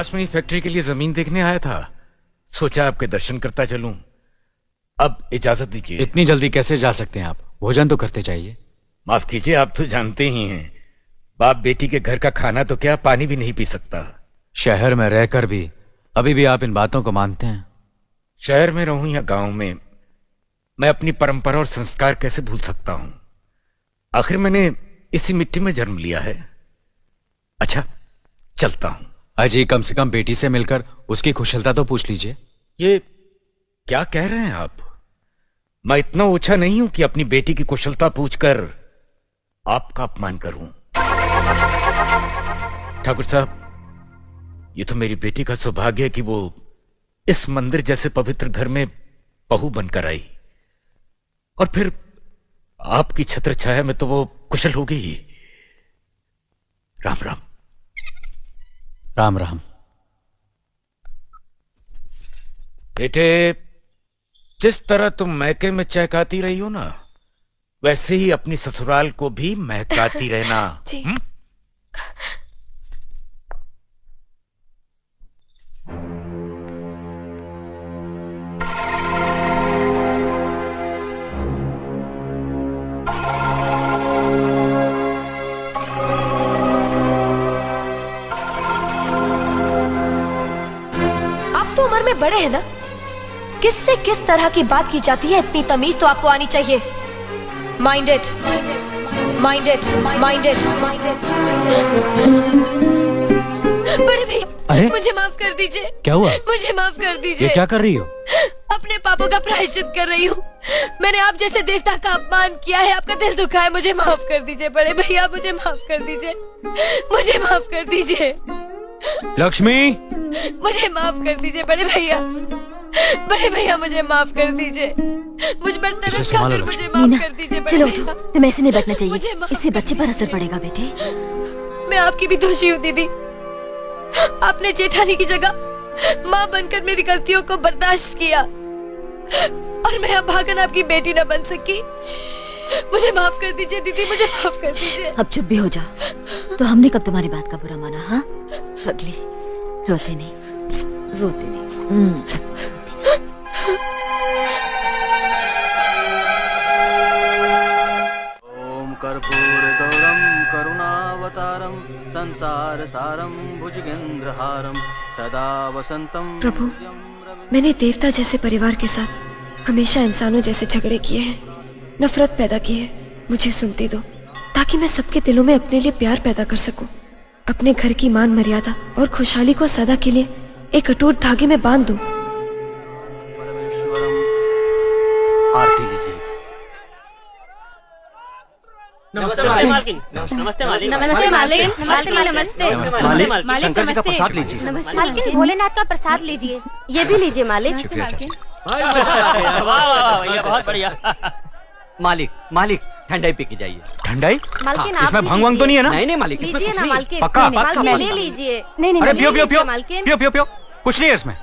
पास में ही फैक्ट्री के लिए जमीन देखने आया था, सोचा आपके दर्शन करता चलूं। अब इजाजत दीजिए। इतनी जल्दी कैसे जा सकते हैं आप? भोजन तो करते चाहिए। माफ कीजिए, आप तो जानते ही हैं, बाप बेटी के घर का खाना तो क्या, पानी भी नहीं पी सकता। शहर में रहकर भी अभी भी आप इन बातों को मानते हैं? शहर में रहूं या गांव में, मैं अपनी परंपरा और संस्कार कैसे भूल सकता हूं? आखिर मैंने इसी मिट्टी में जन्म लिया है। अच्छा, चलता हूं। अजी, कम से कम बेटी से मिलकर उसकी कुशलता तो पूछ लीजिए। ये क्या कह रहे हैं आप? मैं इतना ओछा नहीं हूं कि अपनी बेटी की कुशलता पूछकर आपका अपमान करूं। ठाकुर साहब, ये तो मेरी बेटी का सौभाग्य है कि वो इस मंदिर जैसे पवित्र घर में बहू बनकर आई, और फिर आपकी छत्र छाया में तो वो कुशल हो गई। राम राम। राम राम। बेटे, जिस तरह तुम मैके में चहकाती रही हो ना, वैसे ही अपनी ससुराल को भी महकाती रहना। जी। आप तो उम्र में बड़े हैं ना, किससे किस तरह की बात की जाती है, इतनी तमीज तो आपको आनी चाहिए। Mind it, mind it, mind it. बड़े भैया, मुझे माफ कर दीजिए। क्या हुआ? मुझे माफ कर दीजिए। ये क्या कर रही हो? अपने पापों का प्रायश्चित कर रही हूँ। मैंने आप जैसे देवता का अपमान किया है, आपका दिल दुखा है, मुझे माफ कर दीजिए बड़े भैया, मुझे माफ कर दीजिए, मुझे माफ कर दीजिए। लक्ष्मी, मुझे माफ कर दीजिए बड़े भैया, बड़े भैया मुझे माफ कर दीजिए। मुझ पर तरस खाकर मुझे माफ कर दीजिए बड़े चलो भैया। उठो, तुम्हें ऐसे नहीं बैठना चाहिए, मुझे माफ इससे कर बच्चे पर असर पड़ेगा बेटे। मैं आपकी भी दोषी हूँ दीदी। आपने जेठानी की जगह माँ बनकर मेरी गलतियों को बर्दाश्त किया, और मैं अब भागन आपकी बेटी न बन सकी। मुझे माफ कर दीजिए दीदी, मुझे माफ कर दीजिए। अब चुप भी हो जाओ। तो हमने कब तुम्हारी बात का बुरा माना? हाँ पगली, रोते नहीं, रोते नहीं। ओम कर्पूर गौरम करुणावतारम संसार सारम भुजगेंद्रहारम सदा वसंतम। प्रभु, मैंने देवता जैसे परिवार के साथ हमेशा इंसानों जैसे झगड़े किए हैं, नफरत पैदा की है। मुझे सुनती दो, ताकि मैं सबके दिलों में अपने लिए प्यार पैदा कर सकूं, अपने घर की मान मर्यादा और खुशहाली को सदा के लिए एक अटूट धागे में बांध दूं। आरती लीजिए। नमस्ते मालिक। नमस्ते मालिक। नमस्ते मालिक। नमस्ते मालिक, शंकर जी का प्रसाद लीजिए। मालिक, भोलेनाथ का प्रसाद लीजिए। ये भी लीजिए मालिक। बहुत बढ़िया। मालिक, मालिक ठंडाई पी के जाइए। ठंडाई? मालकिन, आप इसमें भांग वांग तो नहीं है ना? नहीं नहीं मालिक, इसमें लीजिए कुछ ना नहीं। मालकिन। पक्का? मालकिन ले लीजिए। नहीं अरे पियो पियो पियो मालकिन। पियो पियो पियो, कुछ नहीं है इसमें।